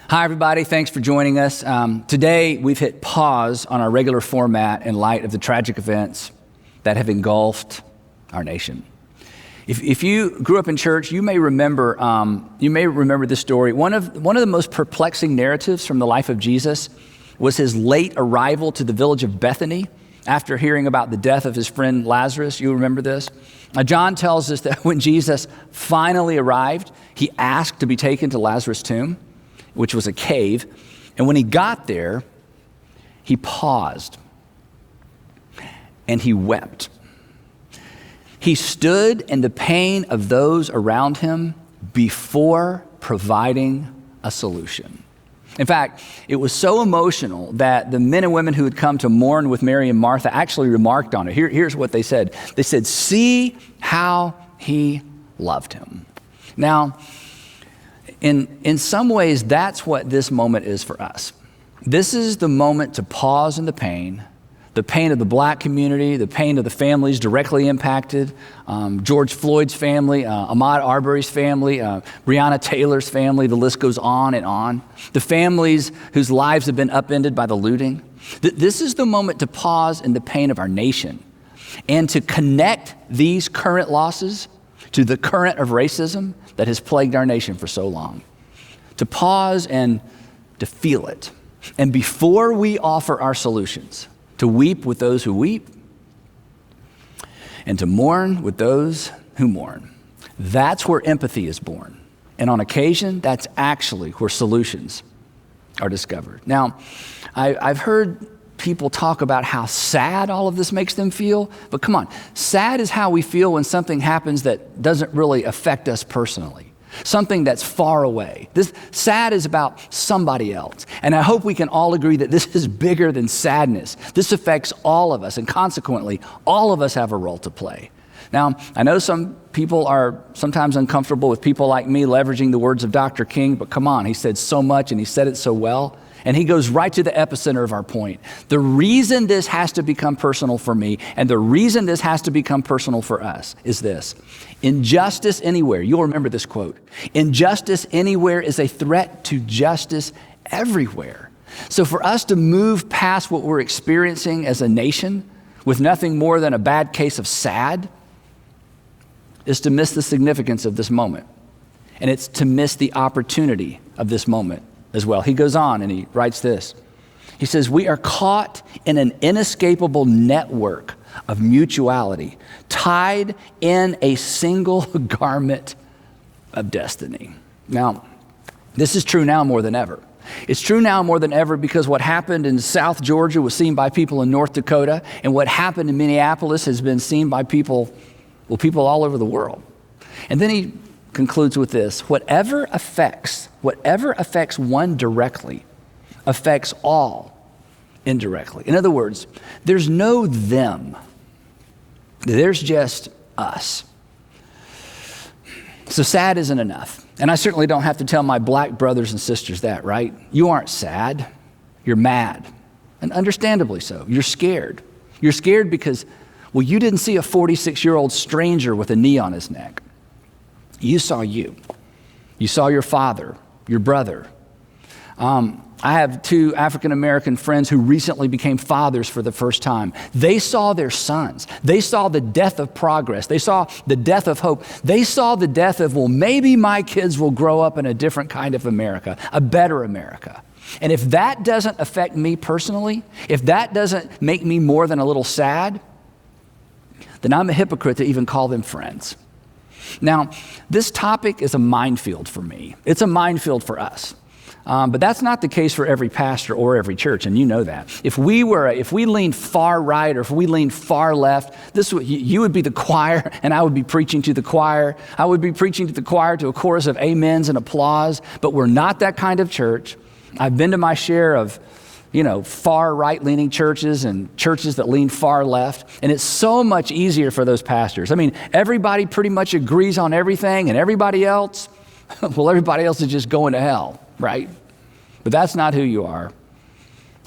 Hi, everybody. Thanks for joining us. Today, we've hit pause on our regular format in light of the tragic events that have engulfed our nation. If you grew up in church, you may remember this story. One of the most perplexing narratives from the life of Jesus was his late arrival to the village of Bethany after hearing about the death of his friend Lazarus. You remember this? John tells us that when Jesus finally arrived, he asked to be taken to Lazarus' tomb, which was a cave. And when he got there, he paused and he wept. He stood in the pain of those around him before providing a solution. In fact, it was so emotional that the men and women who had come to mourn with Mary and Martha actually remarked on it. Here's what they said. They said, "See how he loved him." Now, in some ways, that's what this moment is for us. This is the moment to pause in the pain of the black community, the pain of the families directly impacted, George Floyd's family, Ahmaud Arbery's family, Breonna Taylor's family, the list goes on and on. The families whose lives have been upended by the looting. This is the moment to pause in the pain of our nation and to connect these current losses to the current of racism that has plagued our nation for so long. To pause and to feel it. And before we offer our solutions, to weep with those who weep and to mourn with those who mourn. That's where empathy is born. And on occasion, that's actually where solutions are discovered. Now, I've heard people talk about how sad all of this makes them feel, but come on, sad is how we feel when something happens that doesn't really affect us personally, something that's far away. This sad is about somebody else, and I hope we can all agree that this is bigger than sadness. This affects all of us, and consequently, all of us have a role to play. Now, I know some people are sometimes uncomfortable with people like me leveraging the words of Dr. King, but come on, he said so much and he said it so well. And he goes right to the epicenter of our point. The reason this has to become personal for me and the reason this has to become personal for us is this. Injustice anywhere, you'll remember this quote. Injustice anywhere is a threat to justice everywhere. So for us to move past what we're experiencing as a nation with nothing more than a bad case of sad is to miss the significance of this moment. And it's to miss the opportunity of this moment as well. He goes on and he writes this. He says, "We are caught in an inescapable network of mutuality, tied in a single garment of destiny." Now, this is true now more than ever. It's true now more than ever because what happened in South Georgia was seen by people in North Dakota, and what happened in Minneapolis has been seen by people all over the world. And then he concludes with this: whatever affects one directly affects all indirectly. In other words, there's no them. There's just us. So sad isn't enough. And I certainly don't have to tell my black brothers and sisters that, right? You aren't sad. You're mad. And understandably so. You're scared. You're scared because, well, you didn't see a 46-year-old stranger with a knee on his neck. You saw you. You saw your father, your brother. I have two African-American friends who recently became fathers for the first time. They saw their sons. They saw the death of progress. They saw the death of hope. They saw the death of, well, maybe my kids will grow up in a different kind of America, a better America. And if that doesn't affect me personally, if that doesn't make me more than a little sad, then I'm a hypocrite to even call them friends. Now, this topic is a minefield for me. It's a minefield for us. But that's not the case for every pastor or every church, and you know that. If we leaned far right or if we leaned far left, you would be the choir and I would be preaching to the choir. I would be preaching to the choir to a chorus of amens and applause, but we're not that kind of church. I've been to my share of far right-leaning churches and churches that lean far left. And it's so much easier for those pastors. I mean, everybody pretty much agrees on everything, and everybody else is just going to hell, right? But that's not who you are.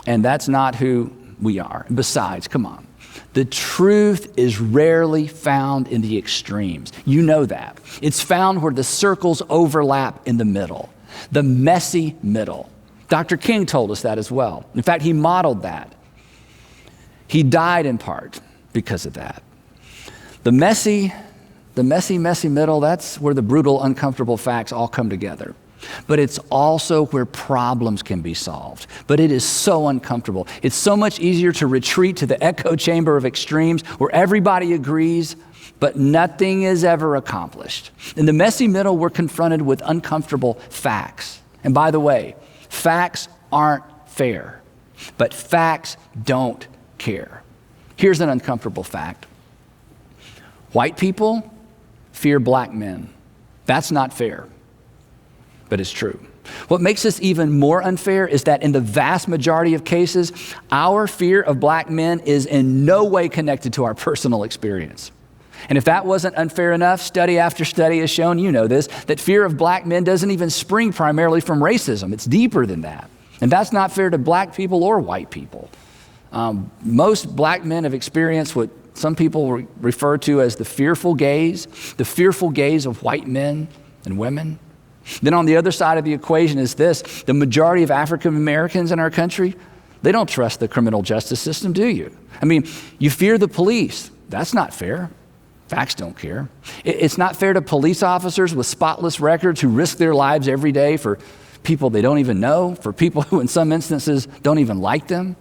And that's not who we are. Besides, come on. The truth is rarely found in the extremes. You know that. It's found where the circles overlap in the middle. the messy middle. Dr. King told us that as well. In fact, he modeled that. He died in part because of that. The messy middle, that's where the brutal, uncomfortable facts all come together. But it's also where problems can be solved. But it is so uncomfortable. It's so much easier to retreat to the echo chamber of extremes where everybody agrees, but nothing is ever accomplished. In the messy middle, we're confronted with uncomfortable facts. And by the way, facts aren't fair, but facts don't care. Here's an uncomfortable fact. White people fear black men. That's not fair, but it's true. What makes this even more unfair is that in the vast majority of cases, our fear of black men is in no way connected to our personal experience. And if that wasn't unfair enough, study after study has shown, you know this, that fear of black men doesn't even spring primarily from racism. It's deeper than that. And that's not fair to black people or white people. Most black men have experienced what some people refer to as the fearful gaze of white men and women. Then on the other side of the equation is this: the majority of African Americans in our country, they don't trust the criminal justice system, do you? I mean, you fear the police. That's not fair. Facts don't care. It's not fair to police officers with spotless records who risk their lives every day for people they don't even know, for people who in some instances don't even like them.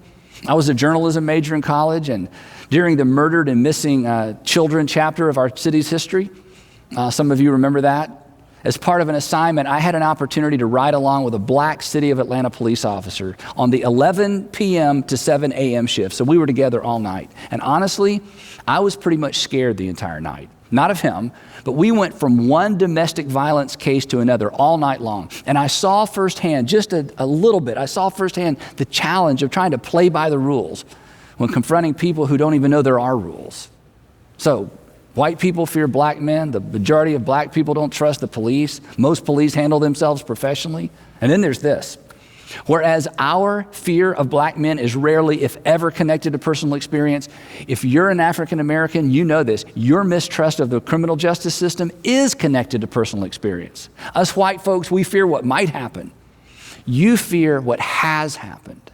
I was a journalism major in college, and during the murdered and missing children chapter of our city's history, some of you remember that, as part of an assignment, I had an opportunity to ride along with a black City of Atlanta police officer on the 11 p.m. to 7 a.m. shift. So we were together all night. And honestly, I was pretty much scared the entire night. Not of him, but we went from one domestic violence case to another all night long. And I saw firsthand, just a little bit, I saw firsthand the challenge of trying to play by the rules when confronting people who don't even know there are rules. So, white people fear black men. The majority of black people don't trust the police. Most police handle themselves professionally. And then there's this. Whereas our fear of black men is rarely, if ever, connected to personal experience, if you're an African American, you know this. Your mistrust of the criminal justice system is connected to personal experience. Us white folks, we fear what might happen. You fear what has happened.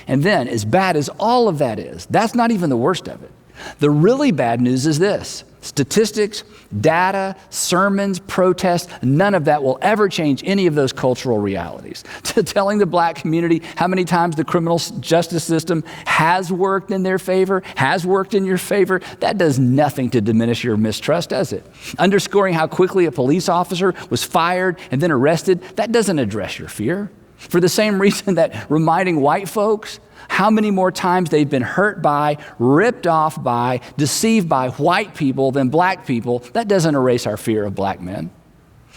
And then, as bad as all of that is, that's not even the worst of it. The really bad news is this. Statistics, data, sermons, protests, none of that will ever change any of those cultural realities. Telling the black community how many times the criminal justice system has worked in their favor, has worked in your favor, that does nothing to diminish your mistrust, does it? Underscoring how quickly a police officer was fired and then arrested, that doesn't address your fear. For the same reason that reminding white folks how many more times they've been hurt by, ripped off by, deceived by white people than black people, that doesn't erase our fear of black men.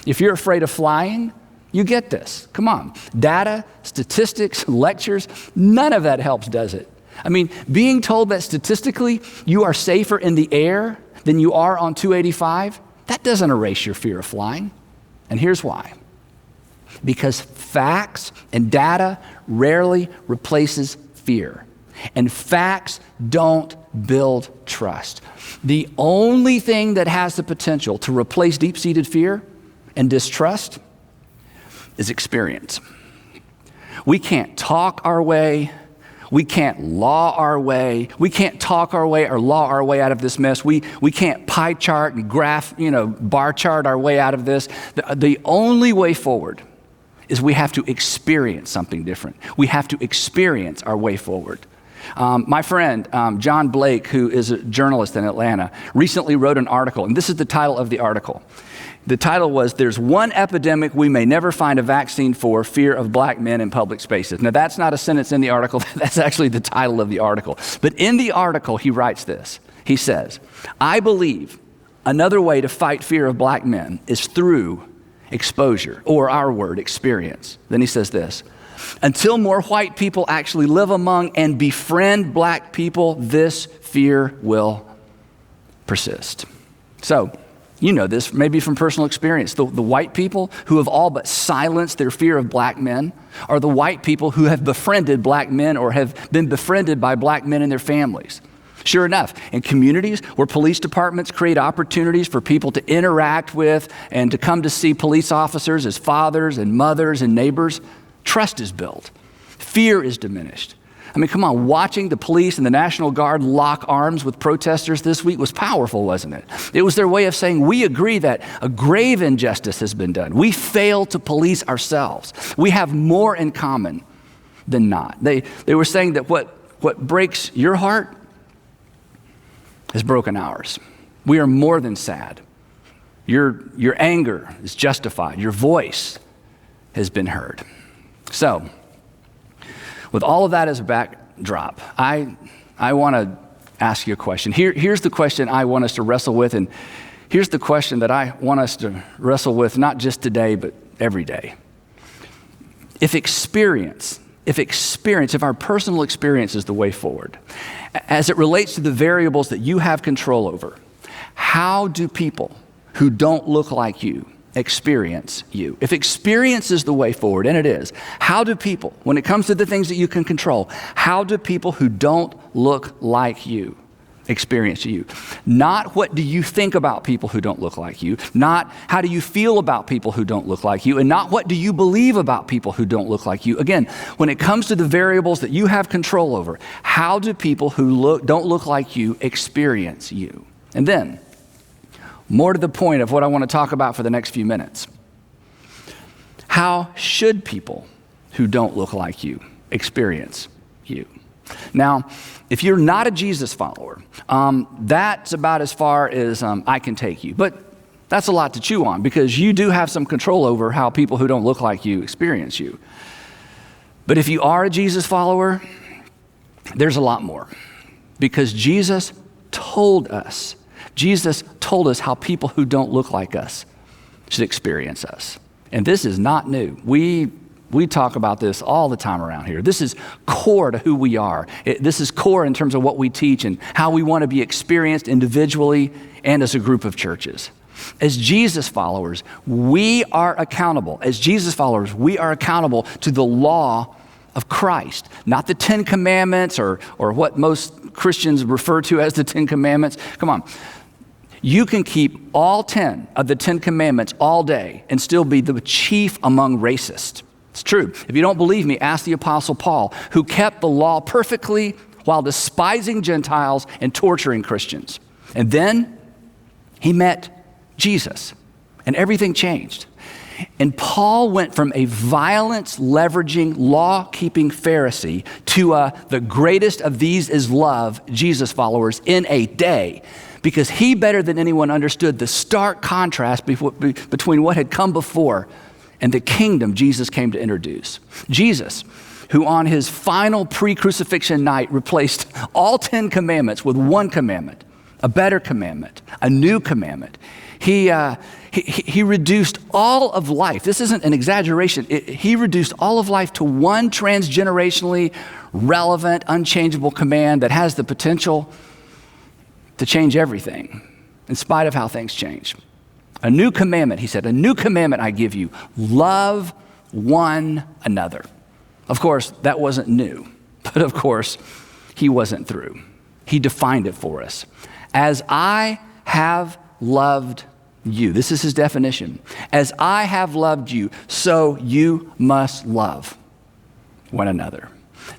If you're afraid of flying, you get this. Come on. Data, statistics, lectures, none of that helps, does it? I mean, being told that statistically you are safer in the air than you are on 285, that doesn't erase your fear of flying. And here's why. Because facts and data rarely replaces fear. And facts don't build trust. The only thing that has the potential to replace deep-seated fear and distrust is experience. We can't talk our way. We can't law our way. We can't talk our way or law our way out of this mess. We can't pie chart and graph, bar chart our way out of this. The only way forward is we have to experience something different. We have to experience our way forward. My friend, John Blake, who is a journalist in Atlanta, recently wrote an article, and this is the title of the article. The title was, "There's one epidemic we may never find a vaccine for, fear of black men in public spaces." Now, that's not a sentence in the article. That's actually the title of the article. But in the article, he writes this. He says, "I believe another way to fight fear of black men is through exposure, or our word, experience." Then he says this, "Until more white people actually live among and befriend black people, this fear will persist." So, you know this maybe from personal experience. The white people who have all but silenced their fear of black men are the white people who have befriended black men or have been befriended by black men and their families. Sure enough, in communities where police departments create opportunities for people to interact with and to come to see police officers as fathers and mothers and neighbors, trust is built. Fear is diminished. I mean, come on, watching the police and the National Guard lock arms with protesters this week was powerful, wasn't it? It was their way of saying, we agree that a grave injustice has been done. We fail to police ourselves. We have more in common than not. They were saying that what breaks your heart has broken ours. We are more than sad. Your anger is justified. Your voice has been heard. So, with all of that as a backdrop, I want to ask you a question. Here's the question I want us to wrestle with, and here's the question that I want us to wrestle with not just today, but every day. If our personal experience is the way forward, as it relates to the variables that you have control over, how do people who don't look like you experience you? If experience is the way forward, and it is, how do people, when it comes to the things that you can control, how do people who don't look like you experience you? Not what do you think about people who don't look like you, not how do you feel about people who don't look like you, and not what do you believe about people who don't look like you. Again, when it comes to the variables that you have control over, how do people who don't look like you experience you? And then, more to the point of what I want to talk about for the next few minutes, how should people who don't look like you experience you? Now, if you're not a Jesus follower, that's about as far as I can take you. But that's a lot to chew on because you do have some control over how people who don't look like you experience you. But if you are a Jesus follower, there's a lot more because Jesus told us how people who don't look like us should experience us. And this is not new. We talk about this all the time around here. This is core to who we are. This is core in terms of what we teach and how we want to be experienced individually and as a group of churches. As Jesus followers, we are accountable. As Jesus followers, we are accountable to the law of Christ, not the 10 Commandments or what most Christians refer to as the 10 Commandments. Come on. You can keep all 10 of the 10 Commandments all day and still be the chief among racists. It's true. If you don't believe me, ask the Apostle Paul, who kept the law perfectly while despising Gentiles and torturing Christians. And then he met Jesus, and everything changed. And Paul went from a violence-leveraging, law-keeping Pharisee to the greatest of these is love, Jesus followers, in a day. Because he better than anyone understood the stark contrast between what had come before and the kingdom Jesus came to introduce. Jesus, who on his final pre-crucifixion night replaced all 10 commandments with one commandment, a better commandment, a new commandment. He reduced all of life. This isn't an exaggeration. He reduced all of life to one transgenerationally relevant, unchangeable command that has the potential to change everything in spite of how things change. A new commandment, he said, a new commandment I give you, love one another. Of course, that wasn't new, but of course, he wasn't through. He defined it for us. As I have loved you, this is his definition. As I have loved you, so you must love one another.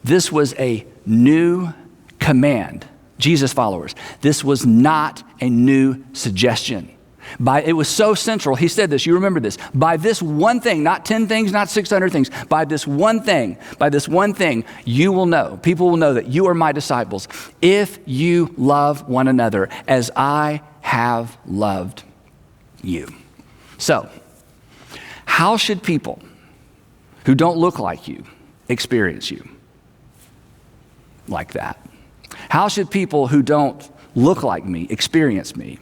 This was a new command. Jesus followers, this was not a new suggestion. It was so central. He said this, you remember this. By this one thing, not 10 things, not 600 things, by this one thing, you will know, people will know that you are my disciples if you love one another as I have loved you. So, how should people who don't look like you experience you? Like that. How should people who don't look like me experience me?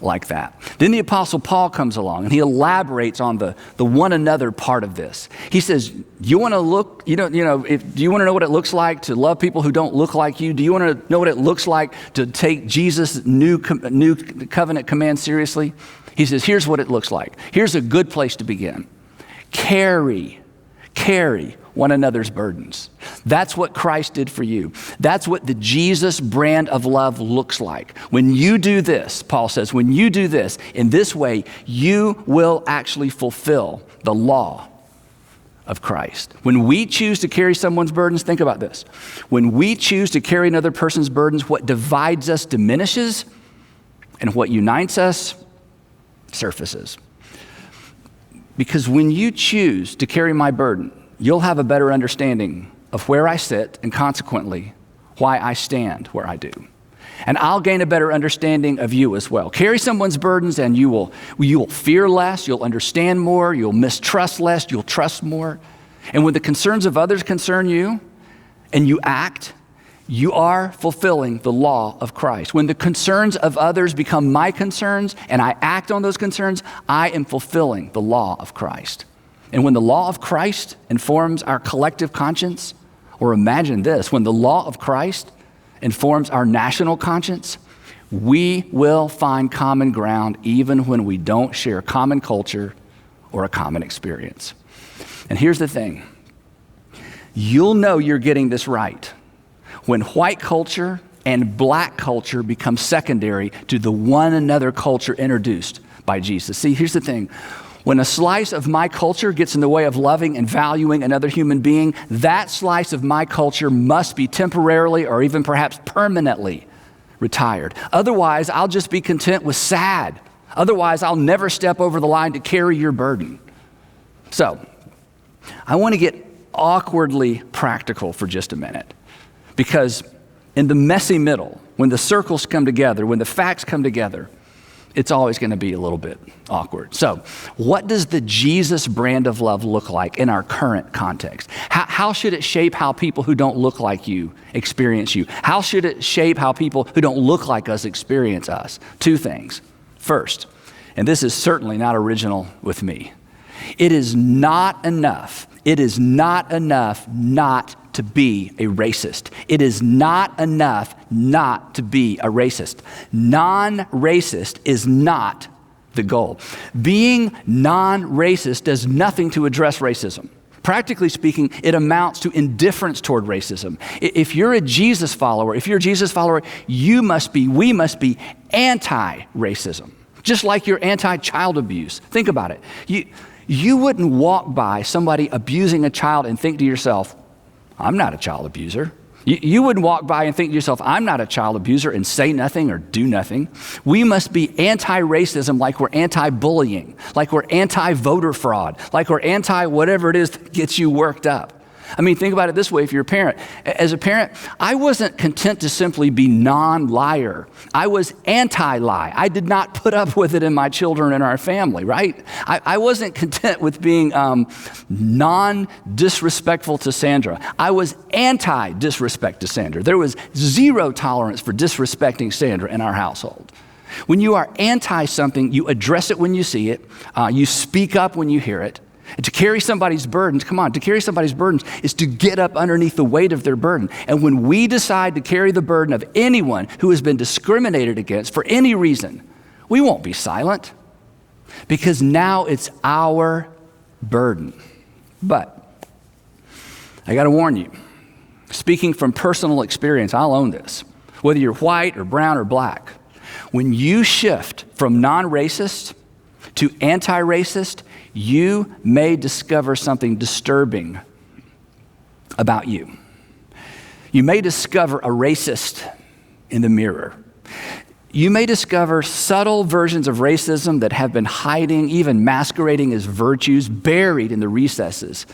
Like that. Then the Apostle Paul comes along and he elaborates on the one another part of this. He says, do you want to know what it looks like to love people who don't look like you? Do you want to know what it looks like to take Jesus' new covenant command seriously? He says, here's what it looks like. Here's a good place to begin. Carry one another's burdens. That's what Christ did for you. That's what the Jesus brand of love looks like. When you do this, Paul says, when you do this in this way, you will actually fulfill the law of Christ. When we choose to carry someone's burdens, think about this. When we choose to carry another person's burdens, what divides us diminishes, and what unites us surfaces. Because when you choose to carry my burden, you'll have a better understanding of where I sit and consequently why I stand where I do. And I'll gain a better understanding of you as well. Carry someone's burdens and you will fear less, you'll understand more, you'll mistrust less, you'll trust more. And when the concerns of others concern you and you act, you are fulfilling the law of Christ. When the concerns of others become my concerns and I act on those concerns, I am fulfilling the law of Christ. And when the law of Christ informs our collective conscience, or imagine this, when the law of Christ informs our national conscience, we will find common ground even when we don't share common culture or a common experience. And here's the thing. You'll know you're getting this right when white culture and black culture become secondary to the one another culture introduced by Jesus. See, here's the thing. When a slice of my culture gets in the way of loving and valuing another human being, that slice of my culture must be temporarily or even perhaps permanently retired. Otherwise, I'll just be content with sad. Otherwise, I'll never step over the line to carry your burden. So, I want to get awkwardly practical for just a minute. Because in the messy middle, when the circles come together, when the facts come together, it's always going to be a little bit awkward. So, what does the Jesus brand of love look like in our current context? How should it shape how people who don't look like you experience you? How should it shape how people who don't look like us experience us? Two things. First, and this is certainly not original with me, it is not enough not to be a racist. It is not enough not to be a racist. Non-racist is not the goal. Being non-racist does nothing to address racism. Practically speaking, it amounts to indifference toward racism. If you're a Jesus follower, we must be anti-racism, just like you're anti-child abuse. Think about it. You wouldn't walk by somebody abusing a child and think to yourself, I'm not a child abuser. You wouldn't walk by and think to yourself, I'm not a child abuser, and say nothing or do nothing. We must be anti-racism like we're anti-bullying, like we're anti-voter fraud, like we're anti-whatever it is that gets you worked up. I mean, think about it this way if you're a parent. As a parent, I wasn't content to simply be non-liar. I was anti-lie. I did not put up with it in my children and our family, right? I wasn't content with being non-disrespectful to Sandra. I was anti-disrespect to Sandra. There was zero tolerance for disrespecting Sandra in our household. When you are anti-something, you address it when you see it. You speak up when you hear it. And to carry somebody's burdens, is to get up underneath the weight of their burden. And when we decide to carry the burden of anyone who has been discriminated against for any reason, we won't be silent because now it's our burden. But I got to warn you, speaking from personal experience, I'll own this. Whether you're white or brown or black, when you shift from non-racist to anti-racist, you may discover something disturbing about you. You may discover a racist in the mirror. You may discover subtle versions of racism that have been hiding, even masquerading as virtues, buried in the recesses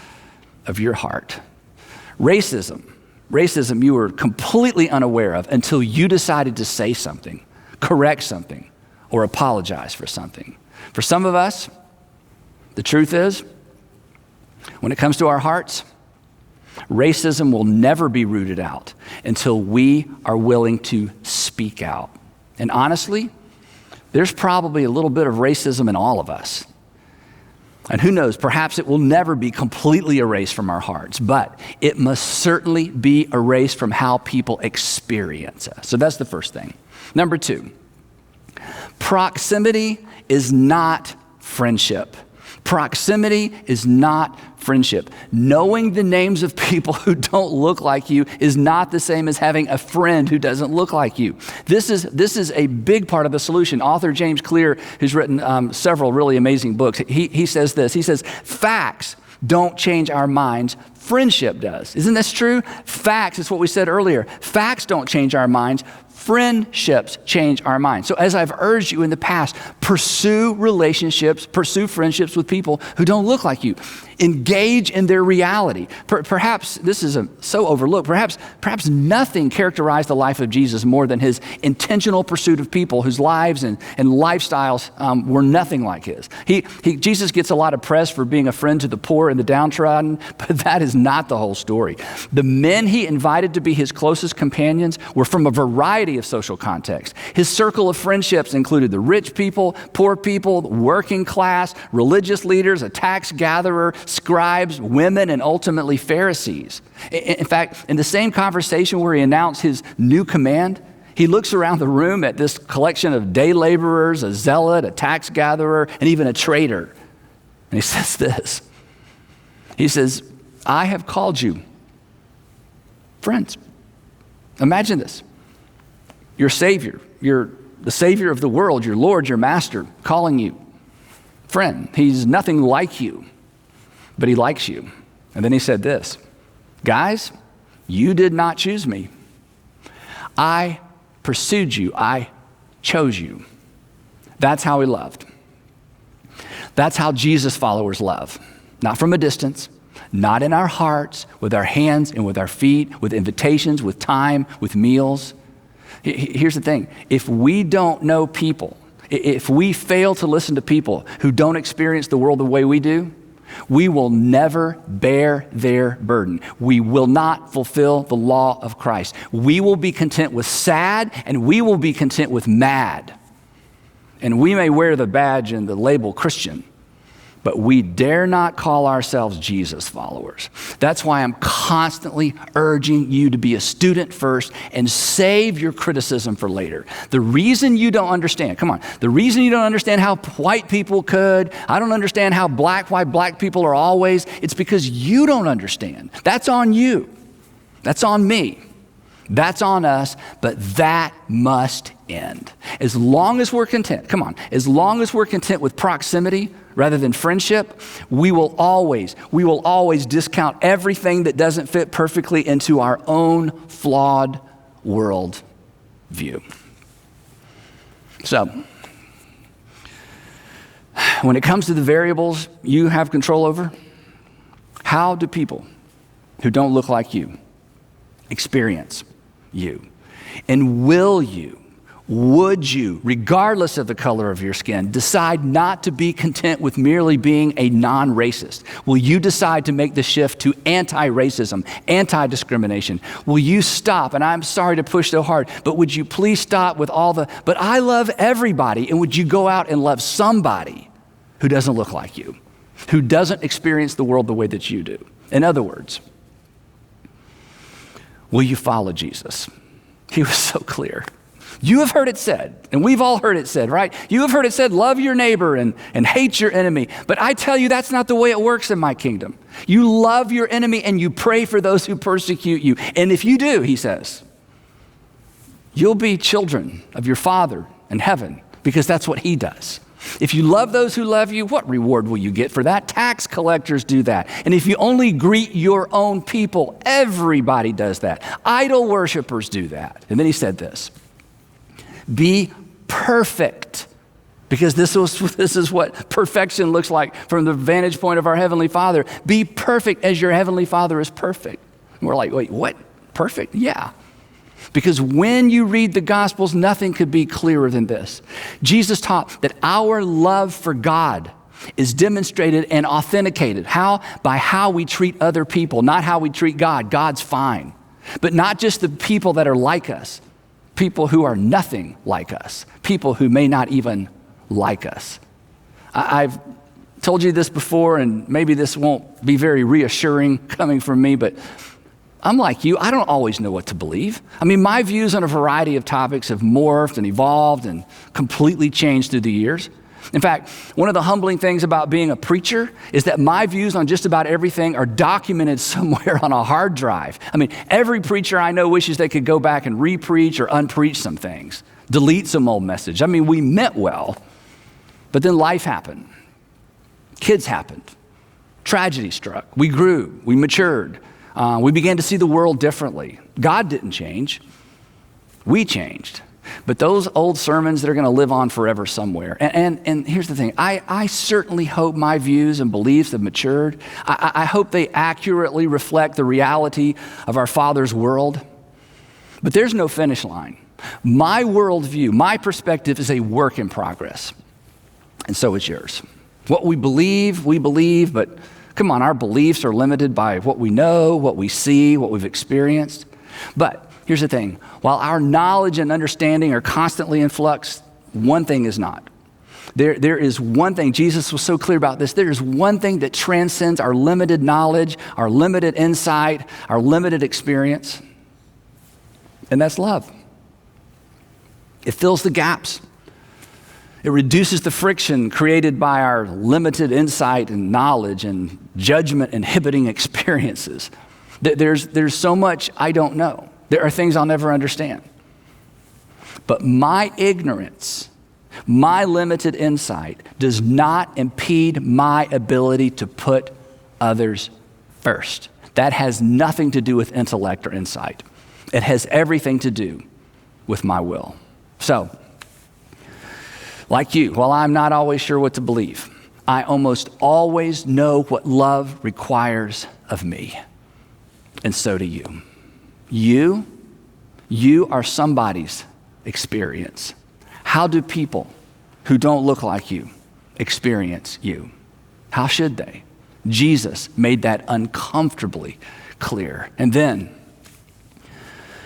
of your heart. Racism you were completely unaware of until you decided to say something, correct something, or apologize for something. For some of us, the truth is, when it comes to our hearts, racism will never be rooted out until we are willing to speak out. And honestly, there's probably a little bit of racism in all of us. And who knows, perhaps it will never be completely erased from our hearts, but it must certainly be erased from how people experience us. So that's the first thing. Number two, proximity is not friendship. Proximity is not friendship. Knowing the names of people who don't look like you is not the same as having a friend who doesn't look like you. This is a big part of the solution. Author James Clear, who's written several really amazing books, he says this. He says, facts don't change our minds. Friendship does. Isn't this true? Facts is what we said earlier. Facts don't change our minds. Friendships change our minds. So as I've urged you in the past, pursue relationships, pursue friendships with people who don't look like you. Engage in their reality. Perhaps this is so overlooked. Perhaps nothing characterized the life of Jesus more than his intentional pursuit of people whose lives and lifestyles were nothing like his. Jesus gets a lot of press for being a friend to the poor and the downtrodden, but that is not the whole story. The men he invited to be his closest companions were from a variety of social contexts. His circle of friendships included the rich people, poor people, working class, religious leaders, a tax gatherer, scribes, women, and ultimately Pharisees. In fact, in the same conversation where he announced his new command, he looks around the room at this collection of day laborers, a zealot, a tax gatherer, and even a traitor. And he says this. He says, I have called you friends. Imagine this. Your Savior, the Savior of the world, your Lord, your Master, calling you friend. He's nothing like you, but he likes you. And then he said this, guys, you did not choose me. I pursued you. I chose you. That's how he loved. That's how Jesus followers love. Not from a distance, not in our hearts, with our hands and with our feet, with invitations, with time, with meals. Here's the thing. If we don't know people, if we fail to listen to people who don't experience the world the way we do, we will never bear their burden. We will not fulfill the law of Christ. We will be content with sad, and we will be content with mad. And we may wear the badge and the label Christian, but we dare not call ourselves Jesus followers. That's why I'm constantly urging you to be a student first and save your criticism for later. The reason you don't understand, the reason you don't understand how white people could, I don't understand why black people are always, it's because you don't understand. That's on you. That's on me. That's on us, but that must end. As long as we're content, as long as we're content with proximity rather than friendship, we will always discount everything that doesn't fit perfectly into our own flawed world view. So, when it comes to the variables you have control over, how do people who don't look like you experience you? And would you, regardless of the color of your skin, decide not to be content with merely being a non-racist? Will you decide to make the shift to anti-racism, anti-discrimination? Will you stop, and I'm sorry to push so hard, but would you please stop with but I love everybody, and would you go out and love somebody who doesn't look like you, who doesn't experience the world the way that you do? In other words, will you follow Jesus? He was so clear. You have heard it said, and we've all heard it said, right? You have heard it said, love your neighbor and hate your enemy. But I tell you, that's not the way it works in my kingdom. You love your enemy and you pray for those who persecute you. And if you do, he says, you'll be children of your Father in heaven, because that's what he does. If you love those who love you, what reward will you get for that? Tax collectors do that. And if you only greet your own people, everybody does that. Idol worshipers do that. And then he said this, be perfect, because this is what perfection looks like from the vantage point of our Heavenly Father. Be perfect as your Heavenly Father is perfect. And we're like, wait, what? Perfect? Yeah. Because when you read the Gospels, nothing could be clearer than this. Jesus taught that our love for God is demonstrated and authenticated. How? By how we treat other people, not how we treat God. God's fine. But not just the people that are like us, people who are nothing like us, people who may not even like us. I've told you this before, and maybe this won't be very reassuring coming from me, but I'm like you. I don't always know what to believe. I mean, my views on a variety of topics have morphed and evolved and completely changed through the years. In fact, one of the humbling things about being a preacher is that my views on just about everything are documented somewhere on a hard drive. I mean, every preacher I know wishes they could go back and re-preach or unpreach some things, delete some old message. I mean, we meant well, but then life happened. Kids happened. Tragedy struck. We grew. We matured. We began to see the world differently. God didn't change. We changed. But those old sermons, they're going to live on forever somewhere. And here's the thing. I certainly hope my views and beliefs have matured. I hope they accurately reflect the reality of our Father's world. But there's no finish line. My worldview, my perspective is a work in progress. And so is yours. What we believe, but come on, our beliefs are limited by what we know, what we see, what we've experienced. But here's the thing. While our knowledge and understanding are constantly in flux, one thing is not. There is one thing, Jesus was so clear about this, there is one thing that transcends our limited knowledge, our limited insight, our limited experience, and that's love. It fills the gaps. It reduces the friction created by our limited insight and knowledge and judgment inhibiting experiences. There's so much I don't know. There are things I'll never understand. But my ignorance, my limited insight does not impede my ability to put others first. That has nothing to do with intellect or insight. It has everything to do with my will. So, like you, while I'm not always sure what to believe, I almost always know what love requires of me. And so do you. You are somebody's experience. How do people who don't look like you experience you? How should they? Jesus made that uncomfortably clear. And then,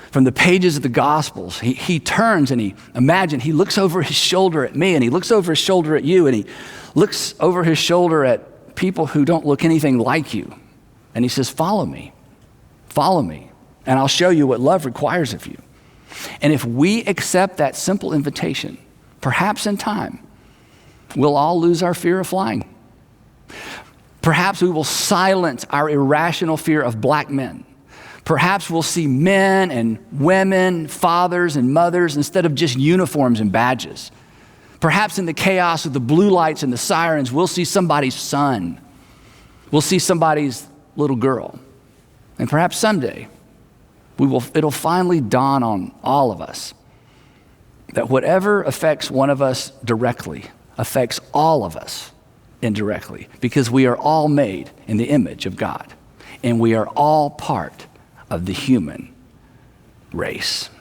from the pages of the Gospels, he turns and he looks over his shoulder at me, and he looks over his shoulder at you, and he looks over his shoulder at people who don't look anything like you. And he says, follow me, and I'll show you what love requires of you. And if we accept that simple invitation, perhaps in time, we'll all lose our fear of flying. Perhaps we will silence our irrational fear of black men. Perhaps we'll see men and women, fathers and mothers, instead of just uniforms and badges. Perhaps in the chaos of the blue lights and the sirens, we'll see somebody's son. We'll see somebody's little girl. And perhaps someday, it'll finally dawn on all of us that whatever affects one of us directly affects all of us indirectly, because we are all made in the image of God, and we are all part of the human race.